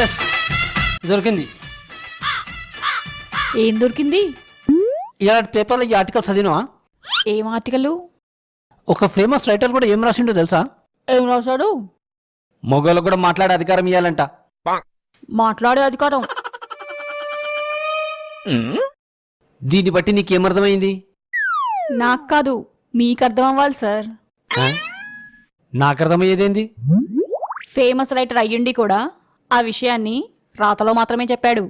Yes దొరికింది. ఏం దొరికింది? ఇలాంటి పేపర్లో ఈ ఆర్టికల్ చదివినవా? ఏం ఆర్టికల్? ఒక ఫేమస్ రైటర్ కూడా ఏం రాసిండో తెలుసా? ఏం రాశాడు? మొగోళ్ళకు కూడా మాట్లాడే అధికారం ఇవ్వాలంట. మాట్లాడే అధికారం? దీన్ని బట్టి నీకేమర్థమైంది? నాకు కాదు, మీకు అర్థం అవ్వాలి సార్. నాకు అర్థమయ్యేదేంది? ఫేమస్ రైటర్ అయ్యుండి కూడా ఆ విషయాన్ని రాతలో మాత్రమే చెప్పాడు.